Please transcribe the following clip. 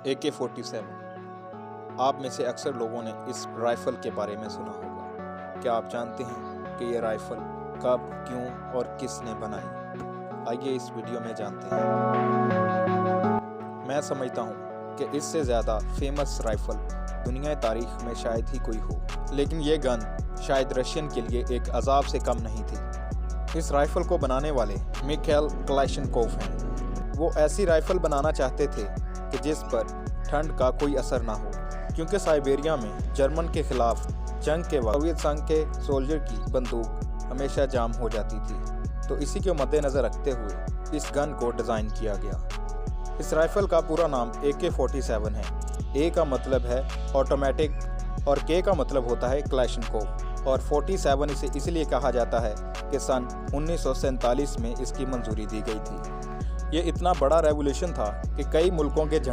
AK-47 आप में से अक्सर लोगों ने इस राइफ़ल के बारे में सुना होगा। क्या आप जानते हैं कि ये राइफ़ल कब, क्यों और किसने बनाई? आइए इस वीडियो में जानते हैं। मैं समझता हूँ कि इससे ज़्यादा फेमस राइफ़ल दुनिया तारीख में शायद ही कोई हो, लेकिन ये गन शायद रशियन के लिए एक अज़ाब से कम नहीं थी। इस राइफ़ल को बनाने वाले मिखाइल कलाशनिकोव हैं। वो ऐसी राइफ़ल बनाना चाहते थे कि जिस पर ठंड का कोई असर ना हो, क्योंकि साइबेरिया में जर्मन के खिलाफ जंग के वक्त सोवियत संघ के सोल्जर की बंदूक हमेशा जाम हो जाती थी। तो इसी के मद्देनज़र रखते हुए इस गन को डिज़ाइन किया गया। इस राइफ़ल का पूरा नाम AK-47 है। A का मतलब है ऑटोमेटिक और K का मतलब होता है कलाशनिकोव, और 47 इसे इसलिए कहा जाता है कि सन 1947 में इसकी मंजूरी दी गई थी। ये इतना बड़ा रेवोल्यूशन था कि कई मुल्कों के झंडे